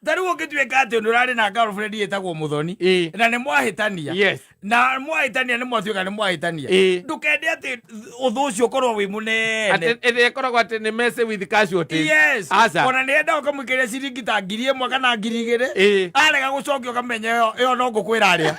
Taru ukituika ati ndurari na girlfriend yetagwo Muthoni na ni mwahitania. Yes. Na mwahitania ni mwatuika ni mwahitania. Ndukende ati uthu ucio korwo wi munene. Ati ekoragwo ati ni mess with casualty. Yes. Ona ni enda ukamwikiria ciringi ta 1,000 kana 2,000. Arega gucokio kamenya yo no ngukwira aria.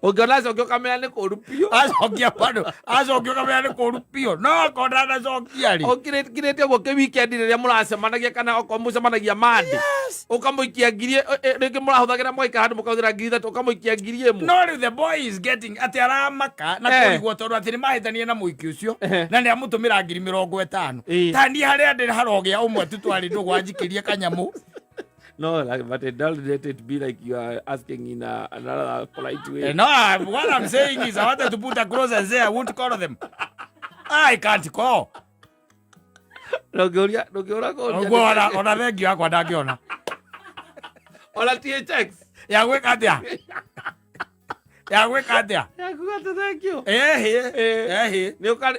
Ogalazo kyo kamera ne korupio. Azokia pano. Azokio kamera ne korupio. No kona na zokia ri. Okirete go ke weekend ria muracemanagia kana okomucemanagia mande. Yes. Okamuikia ngirie rege murahuthagira moika handu mukathira ngiri 3 okamuikia ngiri 1. No, the boy is getting ati aramaka na kurigwo tondu ati ni mahitania na muiki ucio na ni amutumira ngiri 50. Tani haria ndi harogia umwe tutwari ndugwanjikirie kanyamu. No, but it doesn't be like you are asking in another polite way. No, what I'm saying is I wanted to put a cross and say I won't call them. I can't call. Nogeura go. Ona thengio yakwa ndangiona. Ona THX. Ya gwika atia. Ya gwika atia. Ya gwika thengio.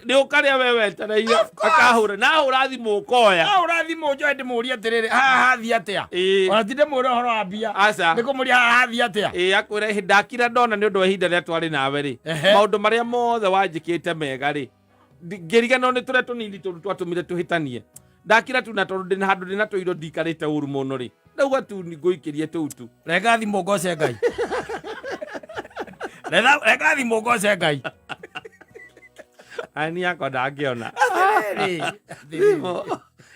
Ni ukaria wewe taraia akahura na urathimo ukoya. Na urathimo njoe ndimuria atiriri haha thi atia. Ona tinde mwira horo wa mbia. Nikumuria haha thi atia. Akwira ndakira ndona ni undu wa ihinda ria twari nawe ri. Maundu maria mothe wanjikite mega ri. Ngiriga no ni ture tunini twatumire tuhitanie. Ndakira tu na tondu ndina handu ndina tuiro ndikarite uru muno ri. Ndauga tu nguikirie tutu. Rega thimo ngoce Ngai. Rega thimo ngoce Ngai. Ani yako ndagiona.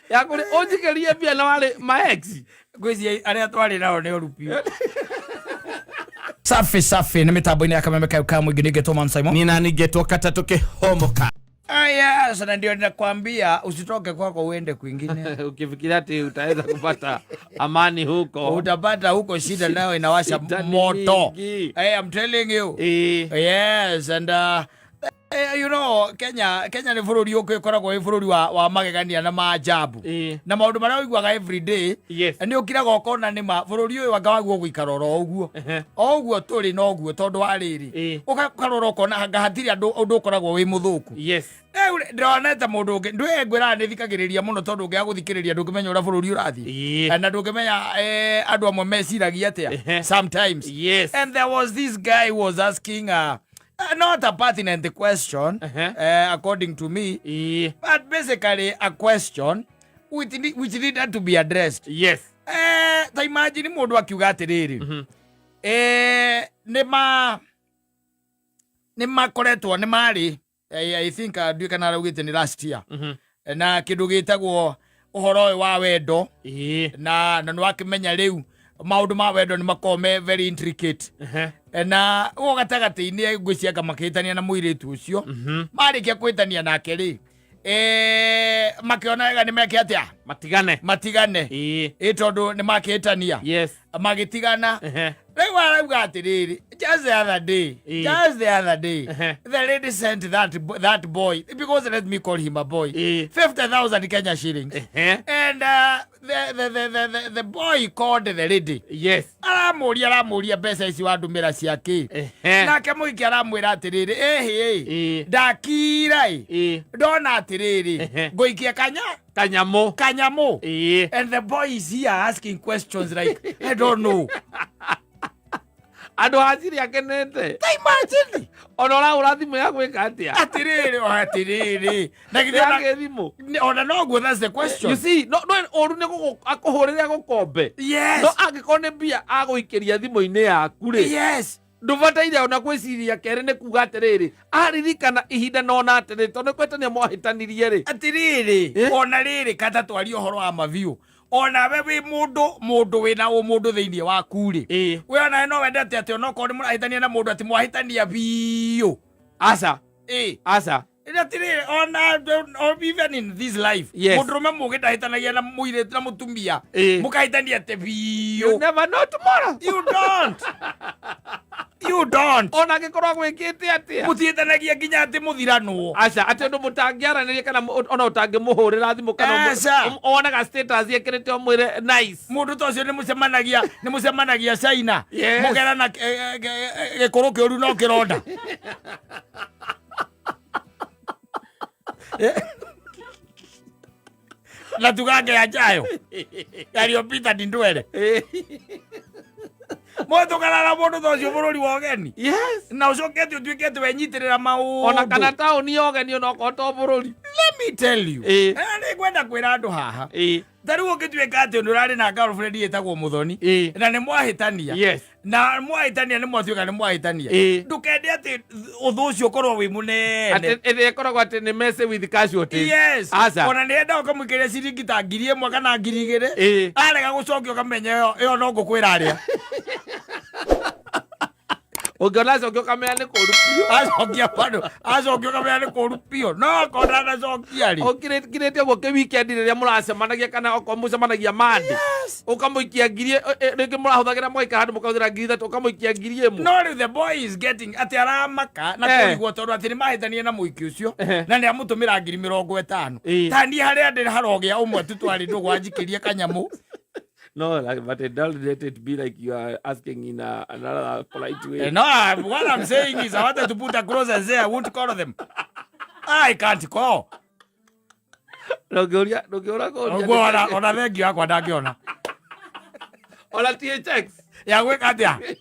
Yakuri onjikerie bia na wale ma ex. Gwezi aria twari nao ni urupio. Safi ni mitambo-ini ya KamemeFm mwingi ningetwo Man Simon. Nina ningetwo Katatuke Homoka. Yes, na ndio ninakwambia usitoke kwako uende kwingine. Ukifikiria ati utaweza kupata amani huko. Utapata huko shida nayo inawasha moto. Hey, I'm telling you. Yes, and you know, Kenya ni bururi ukikoragwo bururi wa magegania na maajabu. Na maundu maria uiguaga every day. Ni ukiraga ukona ni ma bururi uyu wanga waguo guikara ro uguo. Oguo turi no uguo tondu wa riri. Ukakarora ukona hanga hatiri andu ukoragwo wi muthuku. Ndonete mundu ungi ndwengwira ni thikagiriria muno tondu ungi aguthikiriria ndungimenya ura bururi urathi. Na ndungimenya andu amwe meciragia atia sometimes. And there was this guy who was asking not a pertinent question, according to me, but basically a question which needed to be addressed. Yes. Ta imagine mundu akiuga atiriri. Nima koretwo ni mari. I think ndui kana raugite ni last year. Na kindu gitagwo uhoro wa wendo. Na nwakimenya riu maundu ma wendo ni makome very intricate. Na ugo gatagati-ini ngwicianga makihitania na muiritu ucio marikia kwitania nake ri makiona wega ni meke atia matigane tondu ni makihitania magitigana riu arauga atiriri just the other day the lady sent that boy, because let me call him a boy, 50,000 Kenya shillings. And the boy called the lady. Aramuria mbeca ici wandumira ciake. Nake muiki aramwira atiriri ndakira ndona atiriri nguikia kanyamu. And the boy is here asking questions like I don't know. Ando hajiri akenete. Ta imagine. Onora urathimo ya gwika atia. Atiriri. Na githia thimo. Ona no go, that's the question. You see, no oru ne akuhurira gukombe. Yes. No agikone bia aguikiria thimo-ini yaku ri. Yes. Ndubataire ona gwiciria kere ne kuga atiriri. Aririkana ihinda nona atiriri tondu kwetania mwahitanirie ri. Atiriri. Ona riri kata twari uhoro wa maviu. Ona wewe mundu wina mundu thiini waku ri. We ona no wendete ati ona ko ni murahitania na mundu ati mwahitania biu. Asa. Asa. Or even in this life, mundurume mugitahitanagia na muiritu na mutumia mukahitania ate biu. You never know tomorrow. You don't. Ona gikorwa gwikite atia mutihitanagia nginya ati muthirano. Aca ati undu mutangiaraniria kana ona utangimuhurira thimu kana onaga status yekirite omwire nice. Mundu tocio ni mucemanagia China mugera na gikuru kiuru no kironda. Na tugage yajayo. Yaliyopita ndwele. Moto kana na moto tocio bururi wa ogeni. Yes. Na ucokete utuikete wenyitirira maundu. Ona kana tauni ogeni ona koto bururi. Let me tell you. Ni kwenda kwira andu haha. Tari ukituika ati ndurari na girlfriend yetagwo Muthoni na ni mwahitania. Yes. Na mwahitania ni mwatuika ni mwahitania. Ndukende ati uthu ucio korwo wi munene. Ati korwo ati ni messing with casualties. Yes. Ona ni enda ukamukiria ciringi ta 1,000 kana 2,000. Arega gucokio kamenya iyo no ngukwira aria. Ogalazo kyo kamera ni korupio. Azokia pano. Azokio kamera ni korupio. No konana zokia ri. Okirete go ke weekend ria muracemanagia kana okomucemanagia mandi. Yes. Ukamuikia ngirie rĩngĩ mũrahũthagĩra mwaika handũ mũkahũthĩra 3,000 ukamuikia 1,000. No the boy is getting ati aramaka na kũrigwo tondũ ati nĩmahĩtania na mũiki ũcio na nĩ amũtũmĩra 50,000. Tani harĩa ndĩ harogĩa ũmwe tu twari ndũgwa njikĩrie kanyamu. No, like, but don't let it be like you are asking in another polite way. No, what I'm saying is I wanted to put a cross and say I won't call them. I can't call. Ona thengi yakwa ndangĩona. Ona THX. Ya gwĩka atĩa?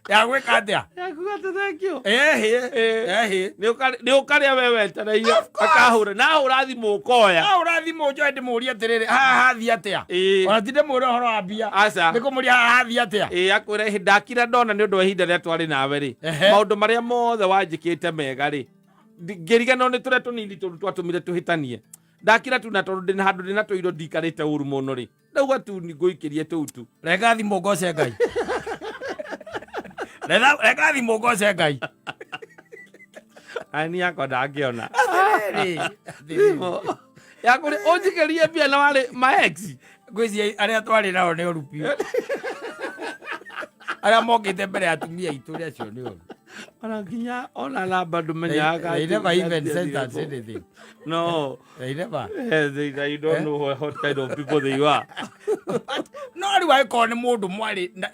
Ya gwĩka atĩa? Ya gwĩka thank you. Nĩ ũkarĩa wewe tereia akahũra na ũrathimũ ũkoya. Ũrathimũ njoe ndĩmũrie atĩrĩrĩ haha hathi atĩa? Ona ti ndĩmũrie ũhoro wa mbia. Nĩkũmũria haha hathi atĩa? Akwĩra ndakira ndona nĩ ũndũ wa ihinda rĩrĩa twarĩ nawe rĩ. Maũndũ marĩa mothe wanjĩkĩte mega rĩ. Ngĩrigana nĩ tũrĩa tũnini twatũmire tũhĩtanie. Ndakira tu na tondũ ndĩ handũ ndĩ na tũindo ndikarĩte ũru mũno rĩ. Ndauga tu ngũikĩrie tũu tu. Rega thimũ ngoce Ngai. Rega thimũ ngoce Ngai. Ani yakwa ndangĩona. Yakũrĩ ũnjikĩrie mbia na warĩ ma ex. Ngwĩciria arĩa twarĩ nao nĩ ũru biũ. Arĩa mokĩte mbere ya atumia aitũ rĩ acio nĩ ũru. Ona nginya ona namba ndũmenyaga. They never even sent us anything. No. They never. They don't know what kind of people they are. No, I call them more than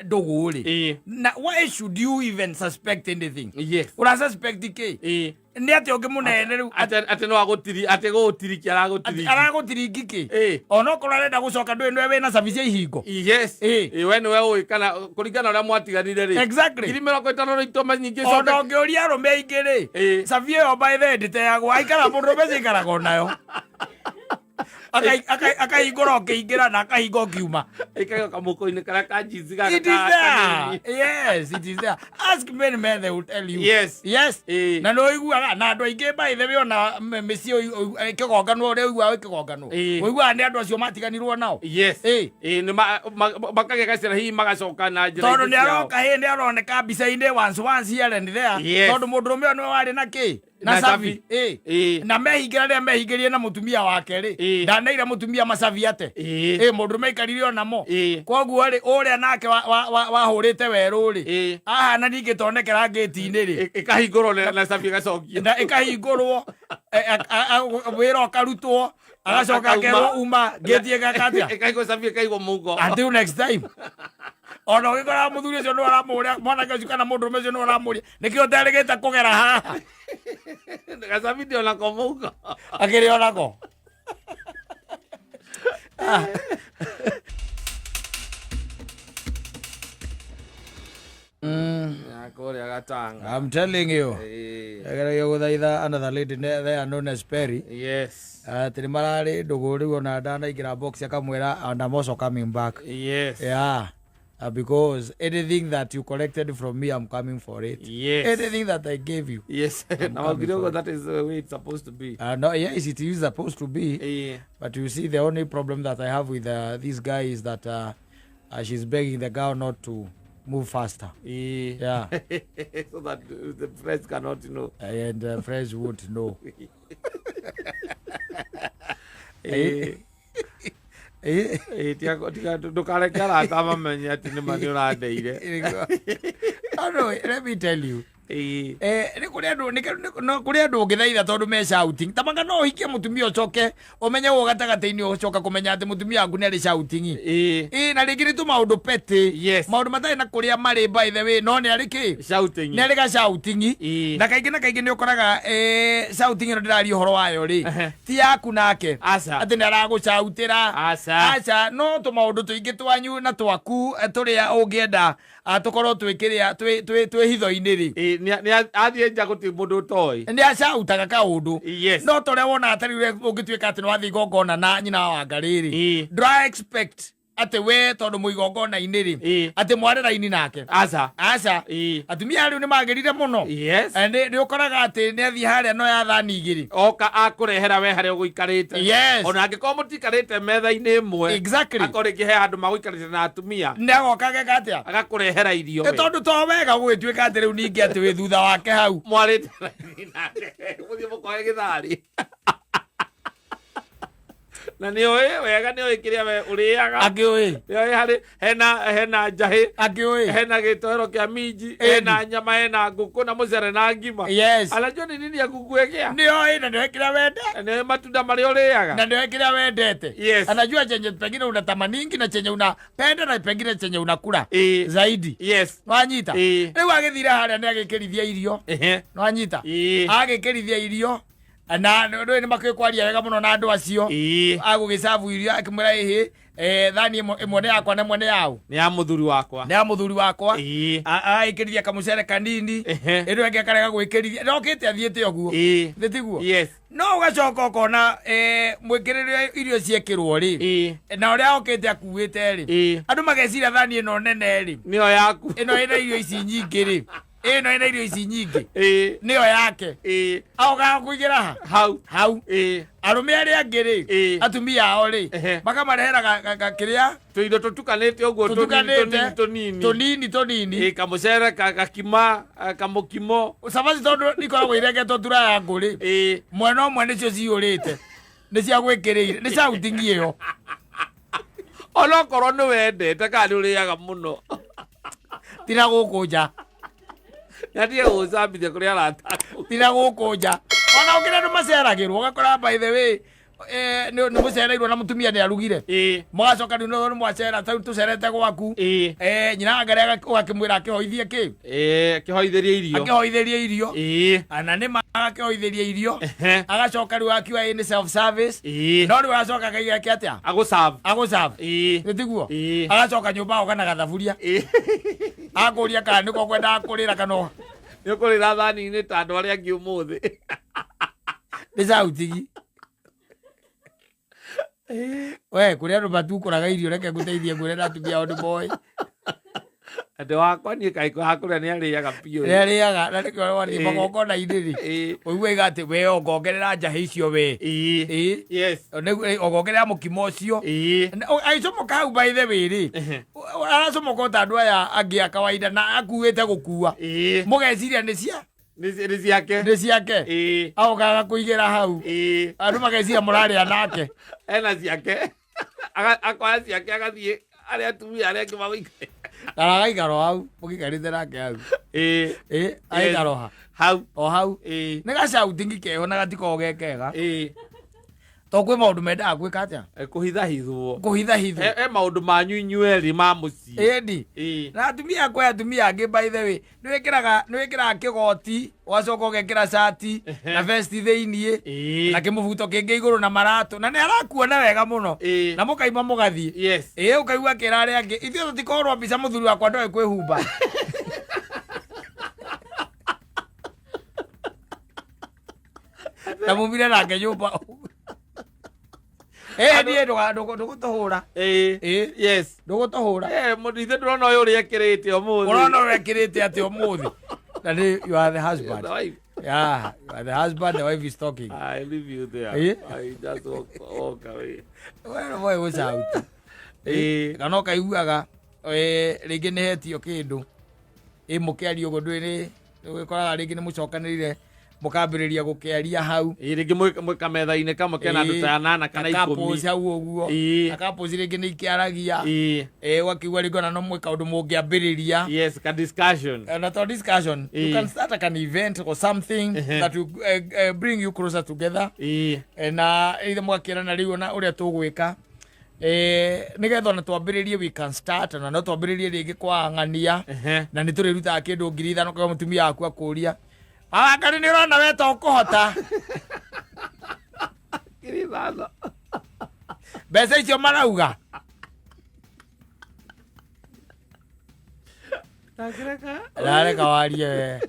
doguri. Why should you even suspect anything? Yes. What I suspect the case. Ndete ogemune ate no agotiri ate gotirikia aragotiriki ono korarenda gucoka ndwe nwe na service ihingo. Yes. We nwe oi kana kuringana na mwatiganire ri. Exactly. 50 no itoma nyingi coka. Ono ngioria rume igiri. Savie oba ithe ndite yago aikara mundu bezikara gonayo. Akahingũra ũkĩingĩra na akahinga ũkiuma. Ĩkaga kamũkũ-inĩ karĩa ka jeans gaka. It is there. Yes, it is there. Ask many men, they will tell you. Yes. Yes. Na nĩ ũiguaga na andũ aingĩ by the way ona mĩciĩ kĩgongano ũrĩa ũiguaga kĩgongano. Ũiguaga nĩ andũ acio matiganirwo nao. Yes. Nĩ makagĩa gacĩra hihi magacoka na njĩra. Tondũ nĩ aroka hĩndĩ aroneka mbica-inĩ once here and there. Tondũ mũndũrũme ũyũ nĩwe warĩ na kĩ? Na savi. Na mehingira rĩrĩa mehingĩrie na mũtumia wake rĩ. Ndaneire mũtumia masavi ate. Mũndũrũme aikarire ona mo. Koguo rĩ ũrĩa nake wahũrĩte werũ rĩ. Ahana ningĩ tonekera ngĩti-inĩ rĩ. Ĩkahingũrwo na savi ĩgacokio. Na ĩkahingũrwo wĩra ũkarutwo agacoka akerwo uma ngĩti ĩgakatĩa. Ĩkaigwo savi ĩkaigwo mũhuko. Until next time. Ona ũgĩkora mũthuri ũcio nĩ aramũria mwanake ũcio kana mũndũrũme ũcio nĩ aramũria nĩkĩo ũterĩgĩte kũgera haha. Gacabi ndio nako mũhuko. Akĩrĩ onako. I'm telling you. Another lady there known as Perry. Yes. Tinimarari ndũgũ rĩu ona ndanaingĩra box akamwĩra and I'm also coming back. Yes. Yeah. Because anything that you collected from me, I'm coming for it. Yes. Anything that I gave you. Yes. Now, that is the way it's supposed to be. No, yes, it is supposed to be. Yeah. But you see, the only problem that I have with this guy is that she's begging the girl not to move faster. Yeah. So that the friends cannot know. And friends won't know. Ndũkarekera atamamenye atĩ nĩ mani ũrandeire. No, let me tell you. Nĩ kũrĩ andũ ũngĩthaitha tondũ me shouting. Tamanga no ũhikie mũtumia ũcoke ũmenye gũ gatagatĩ-inĩ ũcoka kũmenya atĩ mũtumia waku nĩ arĩ shouting. Na rĩngĩ nĩ tũmaũndũ petty. Maũndũ matarĩ na kũrĩa marĩ by the way, no nĩ arĩ kĩ? Shouting. Nĩ arĩ ga shouting. Na kaingĩ nĩ ũkoraga shouting ĩno ndĩraria ũhoro wayo rĩ. Ti yaku nake. Atĩ nĩ aragũcautĩra. Aca no tũmaũndũ tũingĩ twanyu na twaku tũrĩa ũngĩenda tũkorwo twĩ hitho-inĩ rĩ. Nĩ athiĩ nja gũtirĩ mũndũ ũtoĩ. Nĩ acautaga kaũndũ. No tũrĩa wona atari ũngĩtuĩka atĩ nĩ wathiĩ igongona na nyina wa Wangarĩ rĩ. Ndũra expect ate we tondu muigongona-ini ri ate mwarera-ini nake aca atumia riu ni magirire muno ni ukoraga ati ni athi haria no ya thani igiri oka akurehera we haria uguikarite ona angikorwo mutikarite metha-ini imwe akorikihe handu maguikarite na atumia ni agokage gatia agakurehera irio we tondu to wega gugituika ati riu ningi ati wi thutha wake hau mwarite nake muthie mukoe githari na ni oe wega ni oe kiria we uriaga akioi oe hari hena njahi akioi hena gitoro kia minji hena nyama hena nguku na mucere na ngima anajua ni nini akukuegea ni oe na ndio kiria wende ni matunda mari uriaga na ndio kiria wendete anajua chenye pengine unatamaningi na chenye unapenda na pengine chenye unakula zaidi wanyita riu agithira haria ni agikirithia irio wanyita agikirithia irio na ndio ni makikwaria wega muno na andu acio agugicabu irio akimwira ihi thani imwe yakwa na mwene yao ni ya muthuri wakwa aikirithia kamucere kanini ino enge karega gwikirithia ndokite athiite oguo nditiguo no ugacoka ukona mwikirire irio ciekirwo ri na uria okite akuite ri andu mageciria thani ino nene ri niyo yaku ino ina irio ici nyingi ri ino ina irio ici nyingi niyo yake auga kuigira hau arume aria angi ri atumia ao ri makamarehera gakiria tuindo tutukanite uguo tunini kamucere gakima kamukimo sabaci tondu nikoragwo iregetwo tura ya nguri mwena umwe nicio ciurite ni cia gwikirire ni shouting iyo onokorwo ni wendete kana ni uriaga muno tira guku nja natie gucambithia kuria arataku tira guku nja ona ukire andu maceragirwo ugakora by the way ni mucereirwo na mutumia ni arugire mugacoka ni mwacera tucerete gwaku nyina Wangarĩ ugakimwira akihoithie ki akihoitherie irio ana ni akihoitherie irio agacoka riu akiwa ni self service no riu agacoka akaiga ki atia agusave nditiguo agacoka nyumba oka na gathaburia akuria kana niko kwenda kurira kana ni kurira thani-ini ta andu aria angi umuthi ni sautigi we kuria andu matukuraga irio reke nguteithie ngwire na atumia ao ni moĩ ande wakwa niĩ kaĩ hakuria nĩ arĩaga biũ nĩarĩaga na nĩkĩo wathiĩ magongona-inĩ rĩ ũiguaga atĩ we ongongerera njahĩ icio we ongongerera mũkimo ũcio agĩcomoka hau by the way rĩ aracomoka ta andũ aya angĩ a kawaida na akuĩte gũkua mũgeciria nĩ ciake agokaga kũigĩra hau andũ mageciria mũrarĩa nake ena ciake akoya ciake agathiĩ arĩa atumia arĩa angĩ magũikare aragaikaro hau mũgĩikarĩte nake hau aikaro hau nĩ gacautingi keho na gatiko gekega to kwĩ maũndũ mendaga gwĩka atĩa kũhithahithwo maũndũ manyu inyuerĩ ma mũciĩ ĩni na atumia angĩ by the way nĩ wĩkĩraga kĩgoti ũgacoka ũgekĩra cati na vest thĩiniĩ na kĩmũbuto kĩngĩ igũrũ na maratũ na nĩ arakuona wega mũno na mũkaima mũgathiĩ ũkaigua kĩra arĩa angĩ ithuĩ tũtikorwo mbica mũthuri wakwa ndoĩ kwĩhumba na mumire nake nyũmba niĩ ndũgũtũhũra ndũgũtũhũra ithe ndũrona ũyũ ũrĩa ekĩrĩte ũmũthĩ na nĩ you are the husband yeah you are the husband, the wife is talking. I leave you there. I just walk away. Well boy was out kana ũkaiguaga rĩngĩ nĩ hetio kĩndũ mũkĩario ũguo ndwĩrĩ ũgĩkoraga rĩngĩ nĩ mũcokanĩrire mukambiriria gukiaria hau ringi mwika metha-ini kamwe kena andu ta 8 kana 10 akapozi hau uguo akapozi ringi ni ikiaragia wakigwa ringo na no mwika undu mungiambiriria yes ka discussion na to discussion you can start an event or something that will bring you closer together na either mwakirana riu na uria tugwika nigetha na twambiririe we can start na no twambiririe ringi kwa ng'ania na ni turiruta kindu 5,000 kwa mutumia waku akuria Ngari ni rona weto kuhota. Kiri thano. Mbeca icio marauga. Rareka warie we.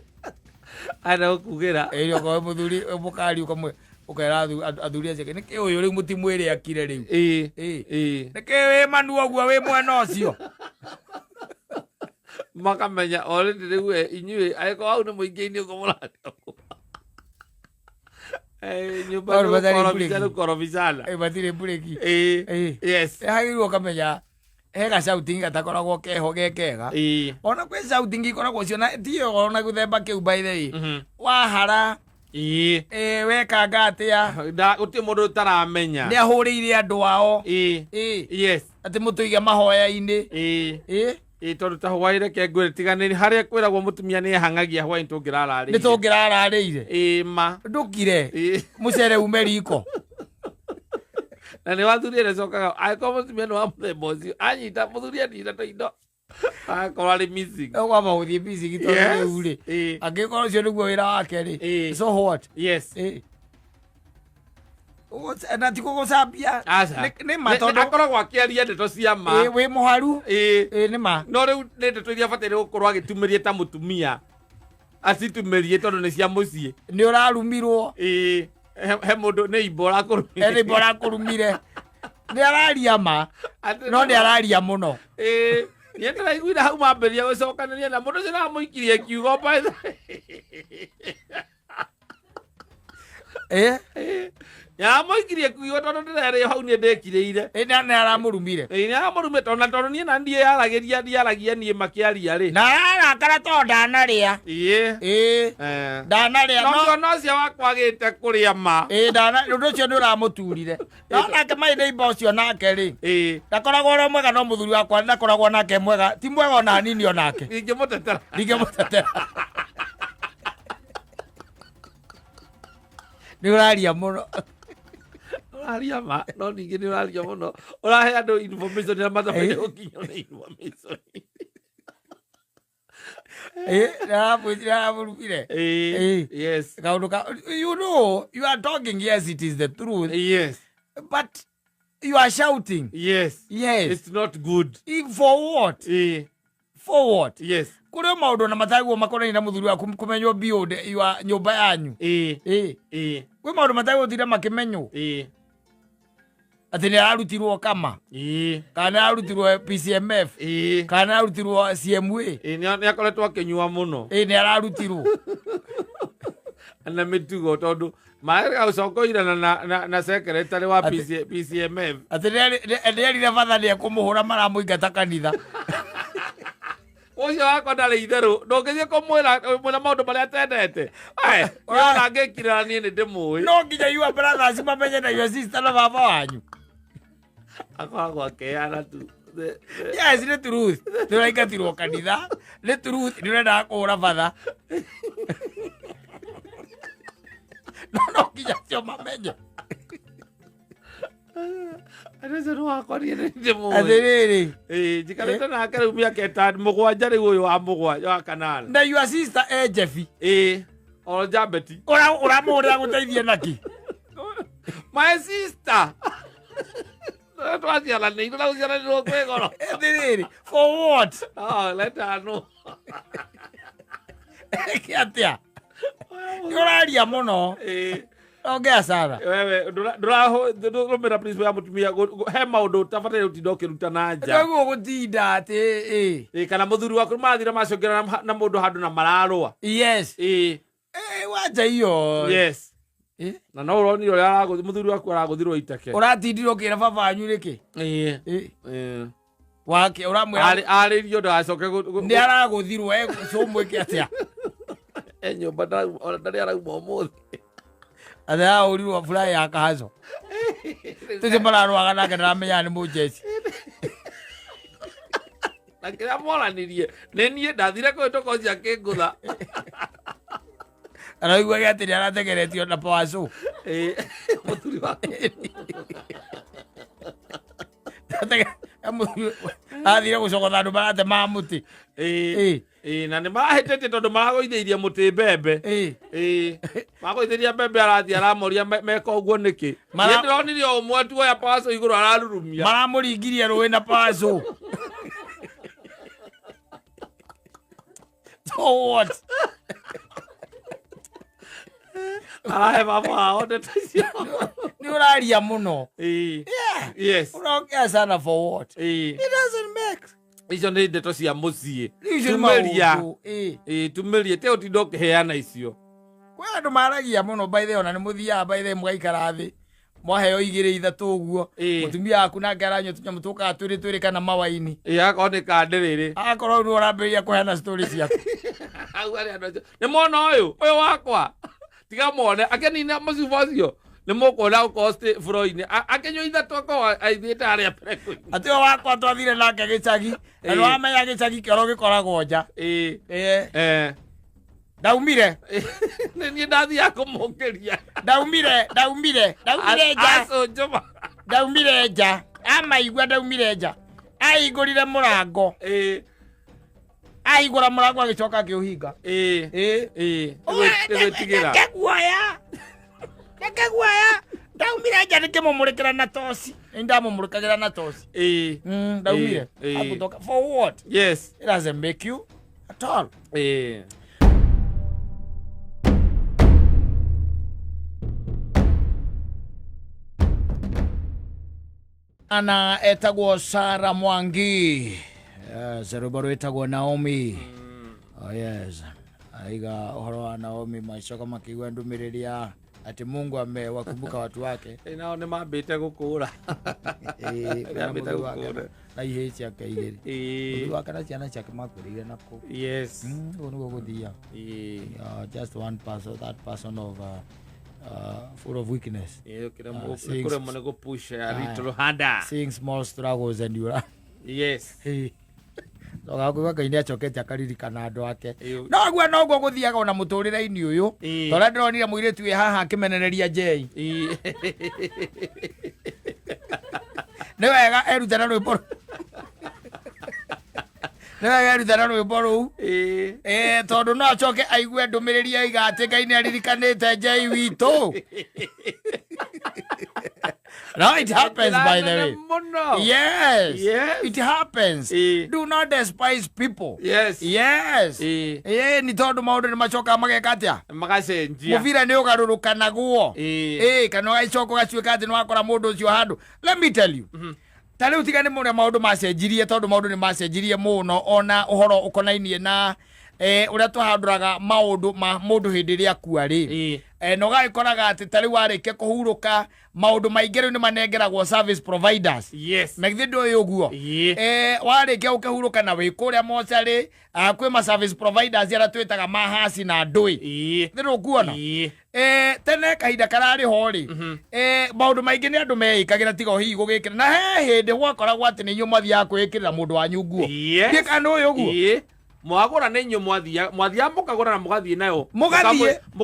Ana kugira. Iyo kwa muthuri mukari ukamwe ukera athuri acio niki uyu riu mutimwiri akire riu. Niki we manu oguo we mwena ucio. Makamenya already riu inyui aiko au ni muingi-ini uko muradio. Nyumba ni korobizana. Batire bureki. Yes. Hagirwo kamenya hega shouting atakoragwo keho gekega. Ona kwe shouting ikoragwo cio na tio ona guthemba kiu by the way. Wahara weka ngatia da uti mundu taramenya ni ahuriire andu ao yes ati mutuige mahoya-ini tondu ta hwaire ke ngwire tiganiri haria kwiragwo mutumia ni hangagia hwaini tungirararire ni tungirararire ma ndukire mucere ume riko na ni wathurire cokaga aiko mutumia ni wa muthemba ucio anyita muthuria ndina to indo akorwo ari missing wama uthie missing tondu ri angikorwo ucio niguo wira wake ri so what yes na tiko gocambia ni matondu akoragwo akiaria ndeto cia ma wi muharu ni ma no riu ni ndeto iria bataire gukorwo agitumirie ta mutumia acitumirie tondu ni cia mucii ni urarumirwo he mundu ni ibora kurumire ni ibora kurumire ni araria ma no ni araria muno yendera iguira hau mamberia gucokaniria na mundu ucio namuikirie kiugo by ya moikirie kuiwa tondu ndirere hau ni ndekiriire ni aramurumire ni aramurumire tondu nie na ndie yaragia nie makiaria ri na arakara tondu ndanaria ndanaria no cia wakwagite kuria ma ndana undu ucio ni uramuturire no nake maithe imba ucio nake ri ndakoragwo ro mwega no muthuri wakwa ndakoragwo nake mwega ti mwega ona nini onake ndingimutetera ni uraria muno uraria ma no ningi ni uraria muno urahe andu information ya mathabaini ukinyo ni information yes you know you are talking yes it is the truth yes but you are shouting yes it's not good for what yes kuri maundu na matagwo makorani na muthuri waku kumenywo build nyumba yanyu kwi maundu matagwo thira makimenywo ati ni arutirwo kama kana arutirwo PCMF kana arutirwo CMA ni akoretwo akinyua muno ni ararutirwo na mitugo tondu maega ucokoirana na secretary wa PCMF ati ni erire bathani ekumuhura maramuingata kanitha ucio wako ndarĩ itherũ ndũngĩthiĩ kũmwĩra maũndũ marĩa atendete ona ngĩkirana niĩ nĩ ndĩmũĩ no nginya your brothers mamenye na your sister na baba wanyu akoragwo akĩheana tu yes nĩ truth nĩ ũraingatirwo kanitha nĩ truth nĩ ũrendaga kũhũra batha no nginya cio mamenye Anazo no akorie ndi mo. Athiriri. Jikareta na akere miaka 5 mugwanja ri uyu wa mugwanja wa kanana. Na your sister Jefi. O Jabeti. Ora murira guteithia naki. My sister. Twaciara ni ndo uciara ni kwegoro. Athiriri. For what? Oh, let her know. Kiatia. Yoraria muno. Ongea sana. Wewe ndurahumira principle ya mutumia he maundu tabatire utinda ukiruta na nja. Ndugu gutinda ati kana muthuri waku mathira macongera na mundu handu na mararua. Yes. Wacha hiyo. Yes. Na no uroni uri araguthi muthuri waku araguthirwo itake. Uratindirwo kira baba anyu riki. Wake uramwira aririo ndacoke ndi araguthirwo so mwike atia. nyumba ndari arauma umuthi atha uri wa fly ya kahazo tuti mararwaga nake ndaramenya ni mujeci na kira moranirie nenie ndathire kwitoko cia kingutha araigua giatiri arategeretio na pawacu muthuri wa athire gucogotha andu marate ma muti na nä mahätä tondå maragoithäirie må tä mbembe maragoithäria mbembe arathi aramoria meka å guo nä kä ndä ronire o mwe tu oya paco igå rå ararurumia maramå ringirie rå ä na paco so what arahe baba wao ndeto icio nä å raria må no yes å rongea sana for what it doesn't make icio nä ndeto cia må ciä tumä rie te å tinda å kä heana icio kwä andå maragia må no baithe ona nä må thiaga baithe mũgaikara thĩ mwaheo igä rä ithatå å guo må tumia waku nake aranyua tå nyamå tå kaga twä rä kana mawaini akorwo nä kandä rä rä akorwo nä å rambä rä ria kå heana ciaku nä mona å yå wakwa tiga mone akenina må cibo acio nä må kuona gå korwo bå rå-inä akenyå ithatå akorwo aithiä te harä a atä o wakwa twathire nake gä cagi na nä wamenya gä cagi kä oro gä koragwo nja ndaumire nä niä ndathiaga kå må kä ria ndaumire nja ndaumire nja amaigua ndaumire nja ahingå rire må rango ahingå ra må rango agä coka akä å hinga reke guoya ndaumire nja nä kä må må rä kä ra na toci nä ndamå må rä kagä ra na toci ndaumire agåtoka for what yes it doesn't make you at all ana etagwo Sara Mwangi Zerubaru etagwo Naomi oh yes aiga uhoro wa Naomi macoka makigwa ndumiriria ati Mungu amewakumbuka watu wake nao nä mambä gå kå ra na ihe ciake igä ri wakana ciana ciake makå rä ire nakå å nä gå gå thia just one person that person of full of weakness seeing small struggles and you run Togakuga Ngai nä acokete akaririkana andå ake noguo noguo gå thiaga ona må tå rä re-inä å yå torä a ndä ronire må irä tu ä haha akä menereria njei nä wega erutana rwä mbo rå u tondå no acoke aigue ndå mä rä ri aiga atä Ngai nä aririkanä te njei witå No, it happens by the way. Yes. It happens. Do not despise people. Yes. Ni tondu maundu ni macoka mageka atia magacenjia muvira ni ugarurukana guo kana gaicoko gacuika ati ni wakora mundu ucio handu. Let me tell you. Tariu tigane muria maundu macenjirie tondu maundu ni macenjirie muno ona uhoro ukonainie na uria twahanduraga maundu ma mundu hindi ria akua ri no gaikoraga ati tariu warike kuhuruka maundu maingi riu ni manengeragwo service providers megithe ndu uguo warike ukihuruka na wi kuria mochari kwi ma service providers ara twitaga mahasi na ndui thiru kuona tene kahinda karari ho ri maundu maingi ni andu meikagira tiga hihi gugikira na he hindi gwakoragwo ati ni nyu mathia kwikirira mundu wanyu nguo ndikana uyu uguo mwagura nä nyå mwathia må na må gathiä nayo må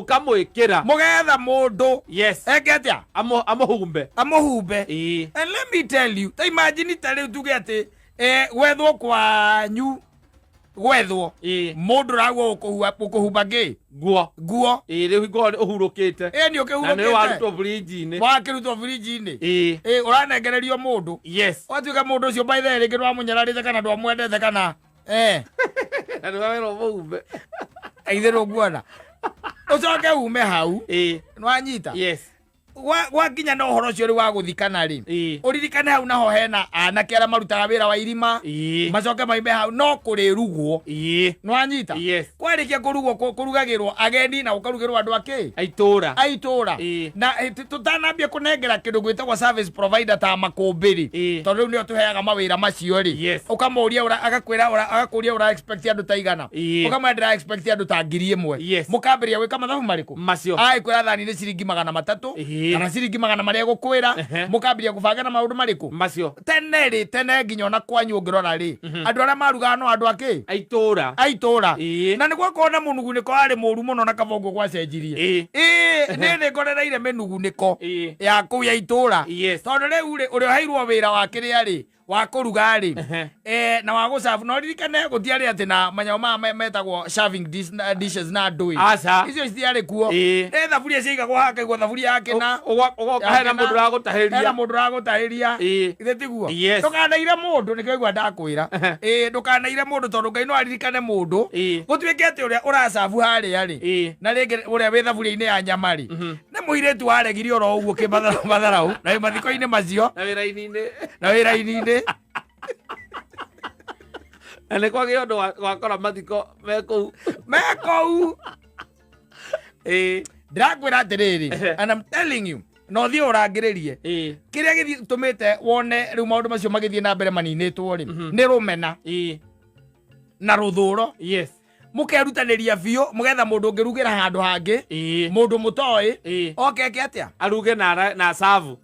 kamwä kä ra må getha må ndå eke atä amå humbe and let me tell you ta imagine ta rä u tuge atä gwethwo kwanyu gwethwo må ndå ragwo å kå humba ngä nguo rä u å hurå kä te nä å kä hurå kä te warutwo bridge-inä å ranengererio må ndå watuä ka må ndå å cio mbaithe rä ngä ndå wamå te kana ndå amwendete kana aithe rå nguona å coke ume hau nwanyita wa nginya no horo cio ri wa guthikana ri uririkane hau naho hena anake aria marutaga wira wa irima macoke maime hau no kurirugwo nwanyita kwarikia kurugwo kurugagirwo agendi na ukarugirwo andu ake aitura na tutanambia kunengera kindu gwitagwo service provider ta makumbiri tondu riu nio tuheaga mawira macio ri ukamuria agakuria ura expect andu taigana ukamwendera expect andu ta 1000 mukambiria gwika mathabu mariku macio ai kwira thani ni ciringi 300 kana ciringi 100 maria gukwira mukambiria kubanga na maundu mariku macio tene nginya ona kwanyu ngirora ri andu aria maruga no andu ake aitura na niguo kona munuguniko ari muru muno na kabongo gwacenjirie ni ngorereire menuguniko ya kuu ya itura tondu riu ri uria hairwo wira wa kiria ri wa kuruga ri na wa gucabu no ririkane gutiari ati na manyao metagwo serving dishes na ndui icio citiari kuo thaburia ciaigagwo hakaigwo thaburia yake na hena mundu ragutahiria ithe tiguo ndukanaire mundu nikaigua ndakwira ndukanaire mundu tondu Ngai no aririkane mundu gutuike ati uria uracabu haria ri na ringi uria wi thaburia-ini ya nyama ri ni muiretu waregire oro uguo kimatharau na mathiko-ini macio na wira-ini ene kwage undu wakora mathiko mekou ndirakwira atiriri and I'm telling you no thie urangiririe kiria gitumite wone riu maundu macio magithie na mbere maninitwo ri ni rumena na ruthuro mukerutaniria biu mugetha mundu ngirugira handu hangi mundu mutoi okeke atia aruge na savu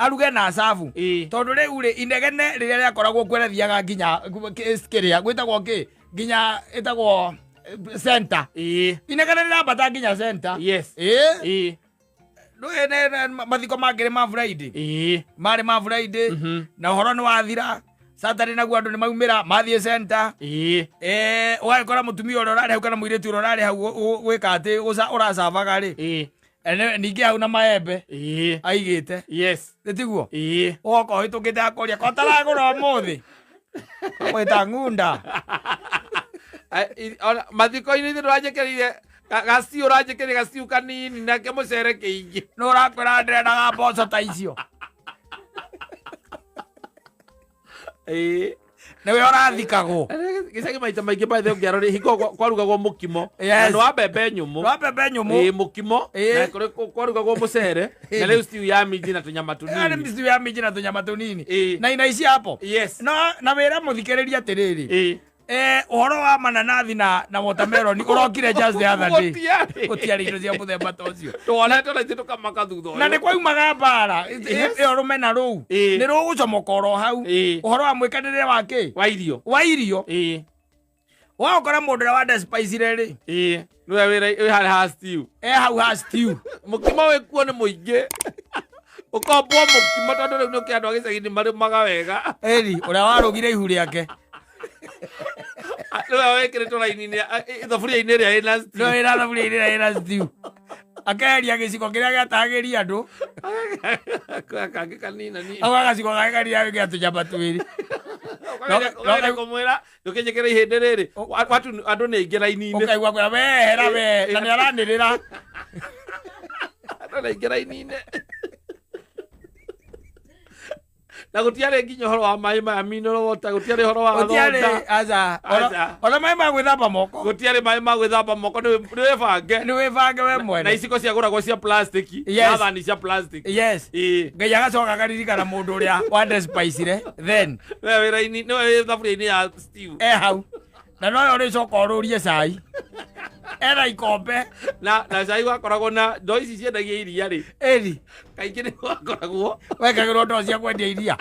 tondu riu ri inegene riria riakoragwo kwerethiaga nginya kiria gwitagwo nginya itagwo center inegene rirambata nginya center mathiko mangiri ma Friday mari ma Friday na horo ni wathira Saturday naguo andu ni maumira mathie center ugakora mutumia uria urari hau kana muiretu uria urari hau gwika ati uracavaga ri ningi hau na maembe aigite tiguo ugoka uhitũkĩte akoria kotaragũra ũmũthĩ gwĩta ng'unda mathiko-inĩ ithe ndũranjĩkĩrire gaciũ ũranjĩkĩrire gaciũ kanini nake mũcere kĩingĩ nĩ ũrakwĩra ndĩrendaga mboco ta icio niwe ũrathikagwo gĩcagi maita maingĩ maithe ũngĩarora hingo kwarugagwo mũkimo na nĩ wa mbembe nyũmũ mũkimo na kwarugagwo mũcere na rĩu stew ya minji na tũnyama tũnini stew ya minji na tũnyama tũnini na inaici hapo na wĩra mũthikĩrĩria atĩrĩrĩ uhoro wa mananathi na watermelon urokire just the other day gutiari indo cia muthemba ta ucio twonete na ithu tukamaka thutha na ni kwaumaga mbara iyo rumena ruu ni rugucomoka oro hau uhoro wa mwikanire wake wa irio wakora mundu wa despicire ri niwe wira ha stew hau ha stew mukimo wikuo ni muingi ukombwo mukimo tondu riu nuki andu agicagi-ini marumaga wega uria warugire ihu riake Nĩwe wĩkĩrĩtwo raini-inĩ thaburia-inĩ ĩrĩa ĩna stew. Nĩwe ĩna thaburia-inĩ ĩrĩa ĩna stew. Akeheria gĩciko kĩrĩa gĩatagĩria andũ. Kangĩ kanini. Hau gaciko gake kanini gĩa tũnyama twĩrĩ. Ũkageria kũmwĩra ndũkĩnjĩkĩre ihĩndĩ rĩrĩ andũ nĩ aingĩ raini-inĩ. Ũkaigua kwĩra wehera we na nĩaranĩrĩra. Andũ nĩ aingĩ raini-inĩ. Na gutiare nginya horo wa mai ma mineral water gutiare horo wa thonda ona mai ma gwithamba moko gutiare mai ma gwithamba moko ni webange we mwene na iciko cia guragwo cia plastic na thani cia plastic ngai agacoka akaririkana mundu uria wa despicire then we wira-ini ni we thaburia-ini ya stew hau na no uri coka ururie cai era ikombe na cai wakoragwo na ndo ici ciendagia iria ri kaingĩ nĩ wakoragwo wekagĩrwo ndo cia kwendia iria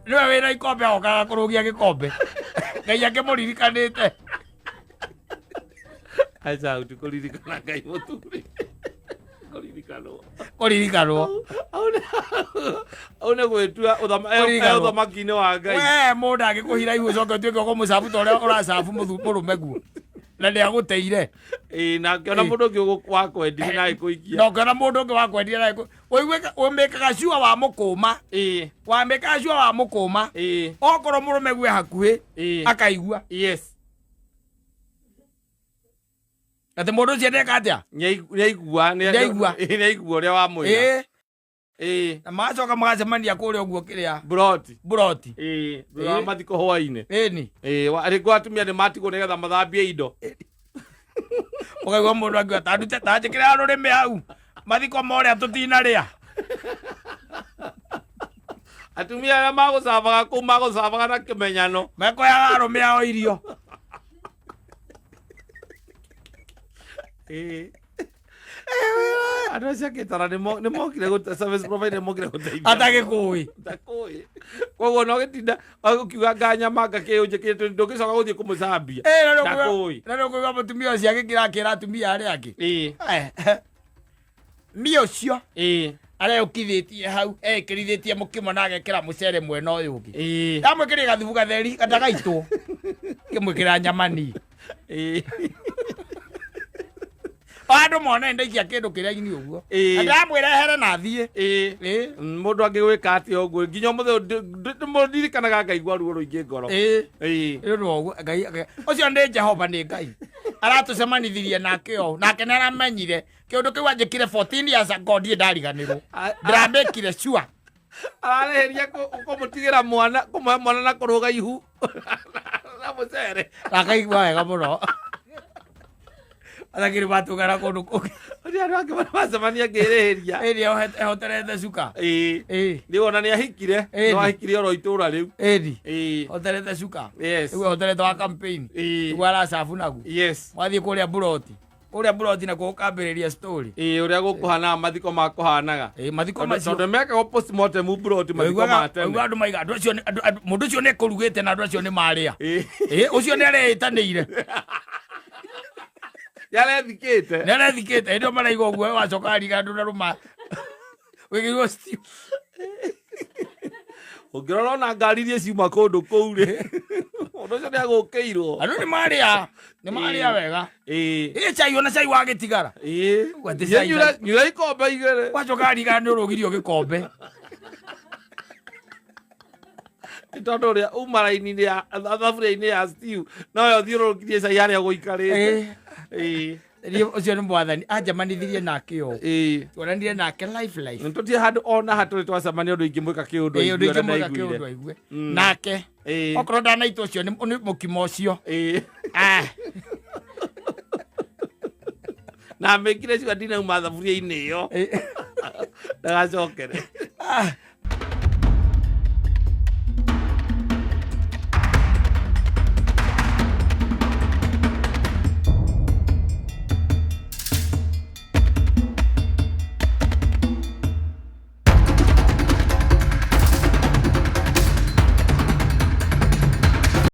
nĩwe wĩra ikombe okaga kũrũgia gĩkombe ngai akĩmũririkanĩte aca tikũririkana ngai mũturi kũririkanwo au nĩ gwĩtua ũthamaki-inĩ wa ngai we mũndũ angĩkũhira ihu ũcoke ũtuĩke ũkũmũcabu ta ũrĩa ũracabu mũrũme guo na nĩagũteire na ngĩona mũndũ ũngĩ wa kwendire na agĩkũikia na ũkĩona mũndũ ũngĩ wa kwendire na wamĩkaga cua wa mũkũma wamĩkaga cua wa mũkũma okorwo mũrũme guo hakuhĩ akaigua atĩ mũndũ ũcio ndeka atĩa nĩaigua ũrĩa wamwĩra na macoka magacemania kũrĩa ũguo kĩrĩa buroti wa mathiko hwainĩ ĩni arĩngwo atumia nĩ matigwo nĩgetha mathambie indo ũkaigua mũndũ akiuga tandute tanjĩkĩra rũrĩmĩ hau mathiko morĩa tũtinarĩa atumia arĩa magũcabaga kũu magũcabaga na kĩmenyano mekoyaga arũme ao irio andũ acio akĩtara nĩ mokire service provider mokire gũteithia atagĩkũĩ koguo no gĩtinda ũkiuga nganyama ngakĩũnjĩkĩte ndũngĩcoka gũthiĩ kũmũcambia ndakũĩ na nĩũkũigua mũtumia ũcio agĩkĩra atumia arĩa angĩ mia ũcio areyũkithĩtie hau ekĩrithĩtie mũkimo na agekĩra mũcere mwena ũyũ ũngĩ ndamwĩkĩrire gathubu gatheri gatagaitwo kĩmwĩkĩra nyamani andũ mona ndaikia kĩndũ kĩrĩa-inĩ ũguo ndamwĩrehere na thiĩ mũndũ angĩgwĩka atĩa ũguo nginya mũthĩ ndirikanaga ngaigua ruo rũingĩ ngoro ũcio nĩ Jehova nĩ Ngai aratũcemanithirie nake ũũ nake nĩ aramenyire kĩũndũ kĩu anjĩkire 14 years ago ndiĩ ndariganĩrwo ndĩramĩkire sure ararĩhĩria kũmũtigĩra mwana kũmũhe mwana na kũrũga ihu na mũcere akaigua wega mũno athakĩrĩ batũgara kũndũ kũngĩ andũ angĩ macemania ngĩrĩhĩria ĩrĩa ehoterete cuka nĩ wona nĩ ahikire no ahikire oro itũũra rĩu hoterete cuka rĩu hoterete wa campaign nĩguo aracabu naguo wathiĩ kũrĩa buroti na gũkambĩrĩria story ũrĩa gũkũhanaga mathiko makũhanaga mathiko macio tondũ mekagwo postmortem buroti mathiko ma tene andũ maiga mũndũ ũcio nĩ kũrugĩte na andũ acio nĩ marĩa ũcio nĩ areĩtanĩire yarethikĩte hĩndĩ ĩyo maraiga ũguo wacoka ariga andũ na rũma wĩgĩirwo stew ũngĩrora ona ngari iria ciuma kũndũ kũu rĩ mũndũ ũcio nĩ agũkĩirwo andũ nĩ marĩa wega cai ona cai wagĩtigara nyua ikombe igĩrĩ wacoka ariga nĩ ũrũgirio gĩkombe tondũ ũrĩa uma raini-inĩ ya thaburia-inĩ ya stew noyo thiũrũrũkirie cai harĩa gũikarĩte ũcio nĩ mwathani anjamanithirie nake ũũ tuonanire nake life tũtirĩ handũ ona hatũrĩ twacemania ũndũ ingĩmwĩka kĩũndũ aigue nake okorwo ndanaitwo ũcio nĩ mũkimo ũcio na mĩkire ciuga ndinauma thaburia-inĩ ĩyo ndagacokere